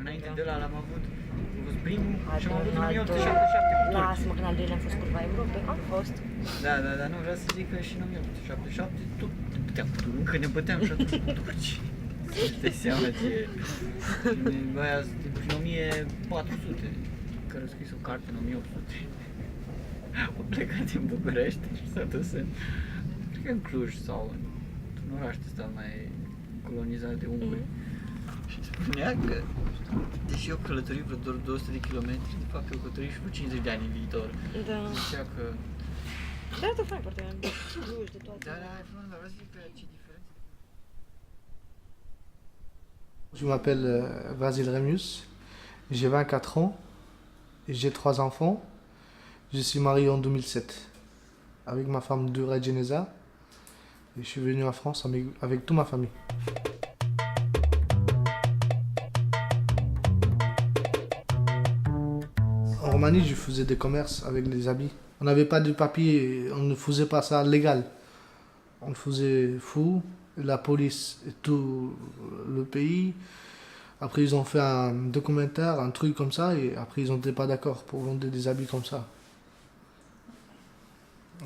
înainte de ăla l-am avut. A fost primul și am avut în Al 1877 cu turci. Lasă-mă, că în al doilea am fost curva Europei. Am fost. Da, nu, vreau să zic că și în 1877 tot ne băteam cu turci, încă ne băteam și atunci cu turci. Îți dai seama ce e. Aia, în 1400, care a scris o carte în 1800. Au plecat din București și s-a dus în, cred că în Cluj sau într-un oraș ăsta mai colonizat de unguri. Și spunea că, deși eu călătorit vreo 200 de kilometri, de fapt eu călătorit și vreo 50 de ani în viitor. Da. Zicea că... Da, tu faci parte de Cluj, de toate. Da, vreau să zic că ce diferență. Je m'appelle Vasil Remus, j'ai 24 ans et j'ai 3 enfants. Je suis marié en 2007 avec ma femme Dura Geneza et je suis venu en France avec toute ma famille. En Roumanie, je faisais des commerces avec les habits. On n'avait pas de papier, on ne faisait pas ça légal. On le faisait fou, la police et tout le pays. Après, ils ont fait un documentaire, un truc comme ça, et après, ils n'étaient pas d'accord pour vendre des habits comme ça.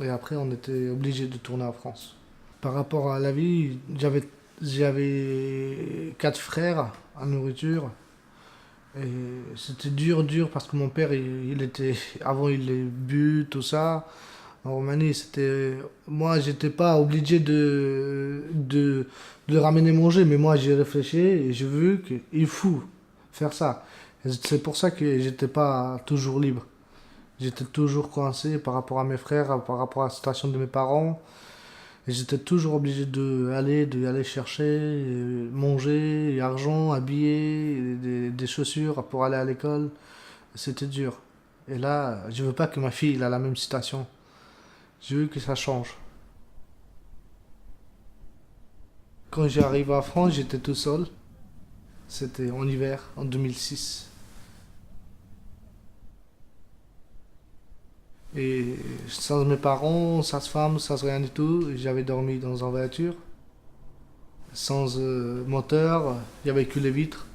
Et après, on était obligé de tourner en France. Par rapport à la vie, j'avais 4 frères en nourriture. Et c'était dur parce que mon père, avant il bu, tout ça. En Roumanie, moi, j'étais pas obligé de le ramener manger, mais moi, j'ai réfléchi et j'ai vu qu'il faut faire ça. Et c'est pour ça que j'étais pas toujours libre. J'étais toujours coincé par rapport à mes frères, par rapport à la situation de mes parents. Et j'étais toujours obligé d'aller chercher, manger, argent, habiller, des chaussures pour aller à l'école. C'était dur. Et là, je veux pas que ma fille ait la même situation. Je veux que ça change. Quand j'arrive en France, j'étais tout seul. C'était en hiver, en 2006. Et sans mes parents, sans femme, sans rien du tout, j'avais dormi dans une voiture. Sans moteur, il n'y avait que les vitres.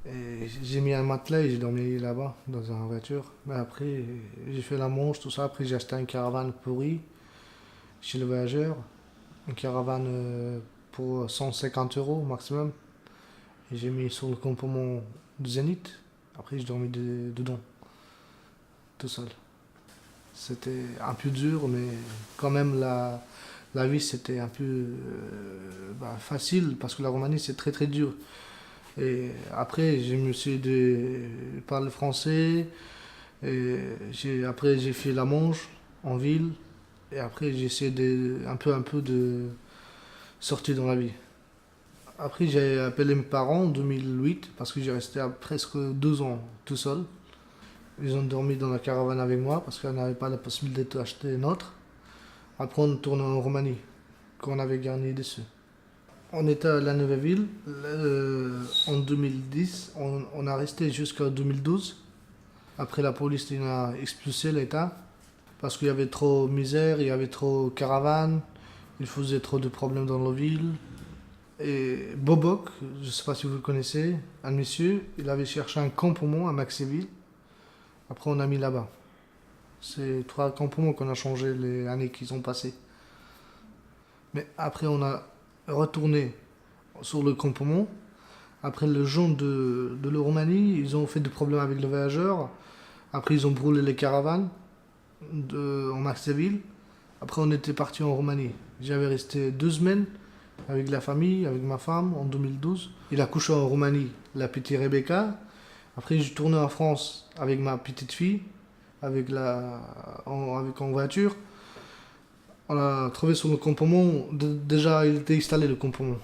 Et j'ai mis un matelas et j'ai dormi là-bas, dans une voiture. Mais après, j'ai fait la Manche, tout ça. Après, j'ai acheté une caravane pourrie chez le voyageur. Une caravane pour 150 € maximum. Et j'ai mis sur le campement de Zénith. Après, j'ai dormi dedans, tout seul. C'était un peu dur, mais quand même, la vie, c'était un peu facile, parce que la Roumanie, c'est très, très dur. Et après, je me suis parler français. Et après, j'ai fait la Manche en ville. Et après, j'ai essayé un peu de sortir dans la vie. Après, j'ai appelé mes parents en 2008 parce que j'ai resté presque 2 ans tout seul. Ils ont dormi dans la caravane avec moi parce qu'on n'avait pas la possibilité d'acheter une autre. Après, on tourne en Roumanie, qu'on avait gagné dessus. On était à la nouvelle ville en 2010. On a resté jusqu'en 2012. Après, la police a expulsé l'État parce qu'il y avait trop de misère, il y avait trop de caravanes, il faisait trop de problèmes dans la ville. Et Bobok, je ne sais pas si vous le connaissez, un monsieur, il avait cherché un campement à Maxéville. Après, on a mis là-bas. C'est 3 campements qu'on a changé les années qui sont passées. Mais après, on a retourné sur le campement. Après, les gens de la Roumanie, ils ont fait des problèmes avec les voyageurs. Après, ils ont brûlé les caravanes en Maxéville. Après, on était parti en Roumanie. J'avais resté 2 semaines avec la famille, avec ma femme, en 2012. Il a couché en Roumanie, la petite Rebecca. Après, je tournais en France avec ma petite fille, en voiture. On a trouvé sur le campement, déjà il était installé le campement.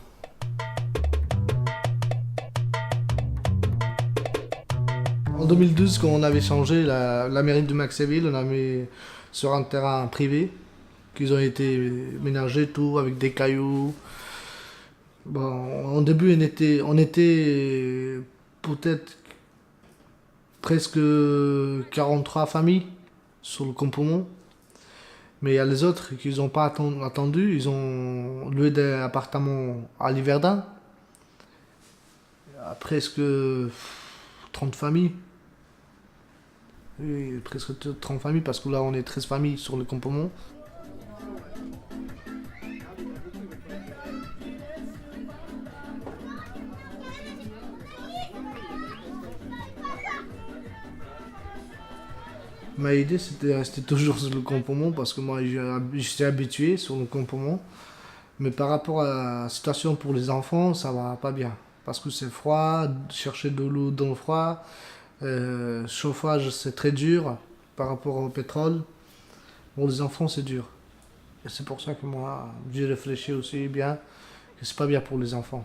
En 2012, quand on avait changé la mairie de Maxéville, on a mis sur un terrain privé, qu'ils ont été ménagés tout avec des cailloux. Bon, au début, on était peut-être presque 43 familles sur le campement. Mais il y a les autres qui n'ont pas attendu, ils ont loué des appartements à Liverdun. À presque 30 familles. Oui, presque 30 familles parce que là on est 13 familles sur le campement. Ma idée c'était de rester toujours sur le campement parce que moi je suis habitué sur le campement. Mais par rapport à la situation pour les enfants, ça va pas bien. Parce que c'est froid, chercher de l'eau dans le froid, chauffage c'est très dur par rapport au pétrole. Pour les enfants c'est dur. Et c'est pour ça que moi j'ai réfléchi aussi bien que c'est pas bien pour les enfants.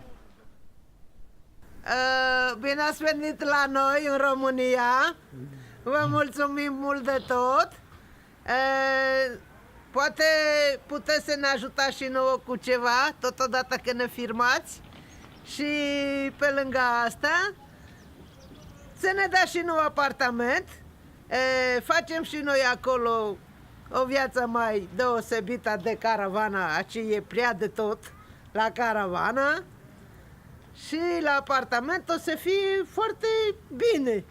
Bine ați venit la noi în România. Vă mulțumim mult de tot. Poate puteți să ne ajutați și nouă cu ceva, totodată că ne firmați. Și pe lângă asta, să ne dați și nou apartament. Facem și noi acolo o viață mai deosebită de caravana, aici e prea de tot la caravana. Și la apartament o să fie foarte bine.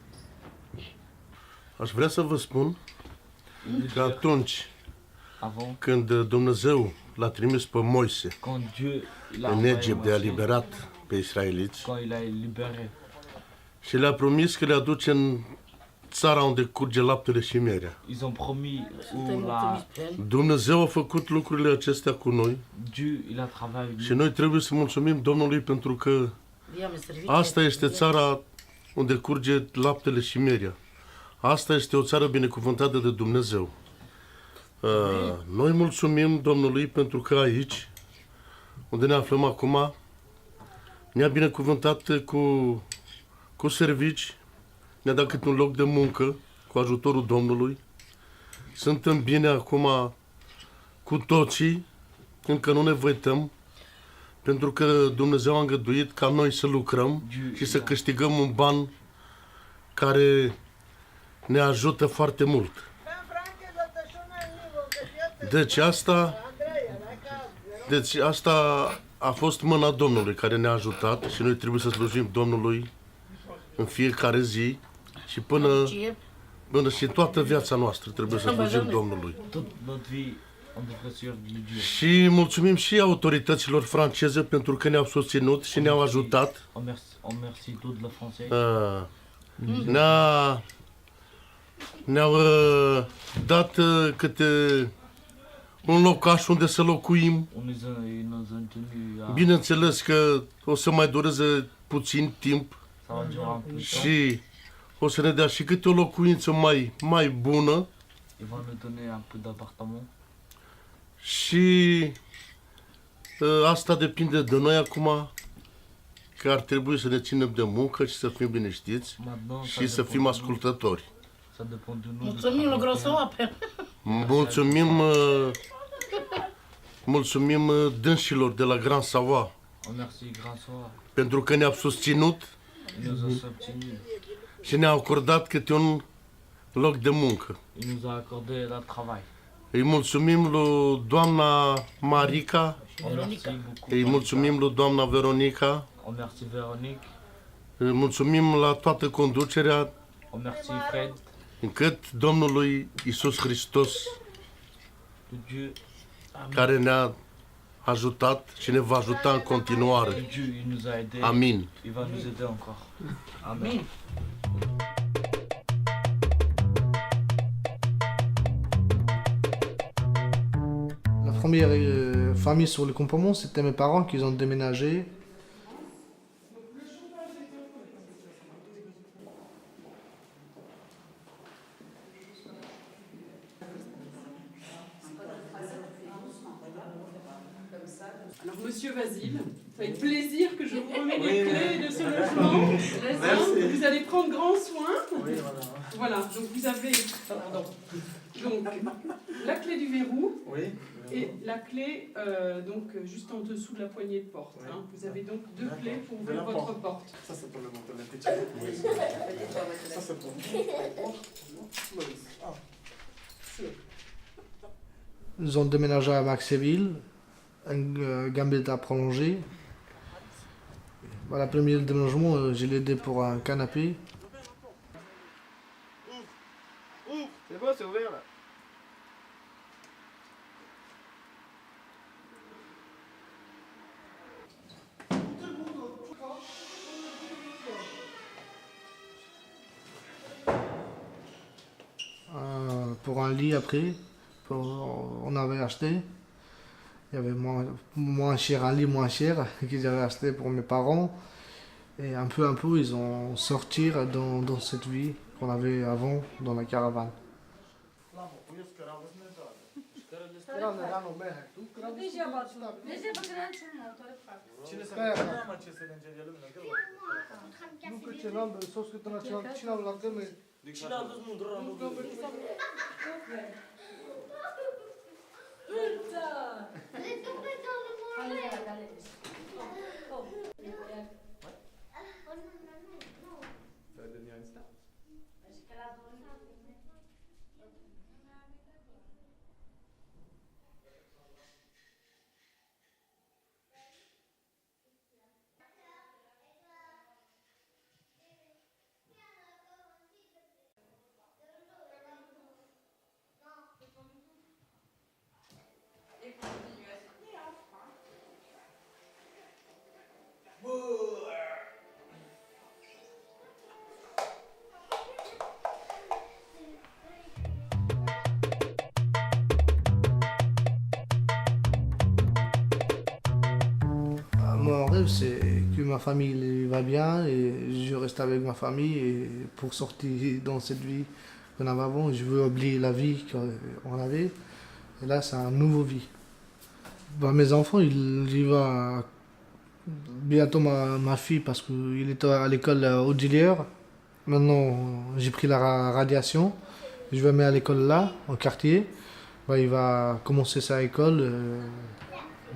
Aș vrea să vă spun că atunci Avant, când Dumnezeu l-a trimis pe Moise quand Dieu l'a în envoyé Egipt de a Moïse, liberat pe israeliți quand il a libéré, și le-a promis că le aduce în țara unde curge laptele și mierea. ils ont promis où la Dumnezeu a făcut lucrurile acestea cu noi Dieu il a travaillé avec și nous. noi trebuie să mulțumim Domnului pentru că asta este țara unde curge laptele și mierea. Asta este o țară binecuvântată de Dumnezeu. Noi mulțumim Domnului pentru că aici, unde ne aflăm acum, ne-a binecuvântat cu servici, ne-a dat câte un loc de muncă cu ajutorul Domnului. Suntem bine acum cu toții, încă nu ne văităm, pentru că Dumnezeu a îngăduit ca noi să lucrăm și să câștigăm un ban care ne ajută foarte mult. Deci asta a fost mâna Domnului care ne-a ajutat și noi trebuie să slujim Domnului în fiecare zi și până și toată viața noastră trebuie să slujim Domnului. Toute notre vie, on devrait servir Dieu. Și mulțumim și autorităților franceze pentru că ne-au susținut și ne-au ajutat. On remercie toute la français. Ne-au dat câte un locaș unde să locuim. Ils nous ont tenus à... Bineînțeles că o să mai dureze puțin timp Ça va durer un peu de temps. și o să ne dea și câte o locuință mai bună Ils vont nous donner un peu d'appartement. și asta depinde de noi acum, că ar trebui să ne ținem de muncă și să fim liniștiți Maintenant, și să fim ascultători. Ça dépend de nous. Mulțumim lui Grosoape. Mulțumim dânșilor de la Grand Savoie On remercie Grassoir. pentru că ne-au susținut Il nous a soutenus. și ne-au acordat câte un loc de muncă. Il nous a accordé la travail. Îi mulțumim lui doamna Marica, On remercie beaucoup. îi mulțumim lui doamna Veronica, On remercie Véronique. îi mulțumim la toată conducerea, On remercie Fred. încât Domnului Iisus Hristos, De Dieu. care ne-a ajutat și ne va ajuta în continuare. Dieu, il nous a aidés. Amin. Il va nous aider encore. Amen. La première famille sur le campement, c'était mes parents qui ont déménagé. Alors, monsieur Vasile, ça va être plaisir que je vous remets les clés de ce logement. Vous allez prendre grand soin. Voilà, donc vous avez donc, la clé du verrou et la clé donc, juste en dessous de la poignée de porte. Hein. Vous avez donc deux clés pour ouvrir votre porte. Ça, c'est pour le monter la petite. Ça, c'est pour Ils ont déménagé à Maxéville. un gambetta prolongé. Voilà, premier déménagement, je l'ai aidé pour un canapé. C'est bon, c'est ouvert là. Pour un lit après, on avait acheté. Il y avait moins cher, un lit moins cher qu'ils avaient acheté pour mes parents. Et un peu, ils ont sorti dans cette vie qu'on avait avant dans la caravane. Mon rêve, c'est que ma famille va bien et je reste avec ma famille et pour sortir dans cette vie qu'on avait avant. Je veux oublier la vie qu'on avait. Et là, c'est une nouvelle vie. Mes enfants, il va bientôt ma fille parce qu'il était à l'école auxiliaire. Maintenant, j'ai pris la radiation. Je vais mettre à l'école là, au quartier. Il va commencer sa école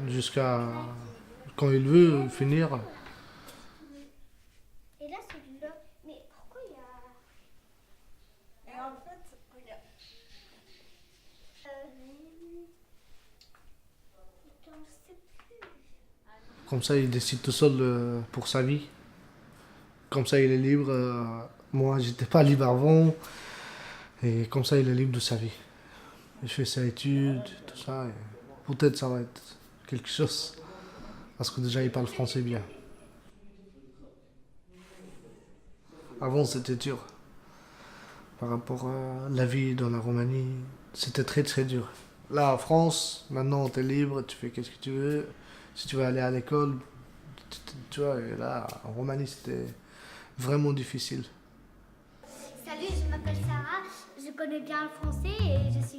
jusqu'à quand il veut finir. Et là, celui-là, mais pourquoi il y a... Et en fait, regarde. Putain, je sais plus. Comme ça, il décide tout seul pour sa vie. Comme ça, il est libre. Moi, j'étais pas libre avant. Et comme ça, il est libre de sa vie. Il fait ses études, tout ça. Et peut-être ça va être quelque chose. Parce que déjà, il parle français bien. Avant, c'était dur. Par rapport à la vie dans la Roumanie, c'était très très dur. Là, en France, maintenant, tu es libre, tu fais ce que tu veux. Si tu veux aller à l'école, tu vois, et là, en Roumanie, c'était vraiment difficile. Salut, je m'appelle Sarah, je connais bien le français et je suis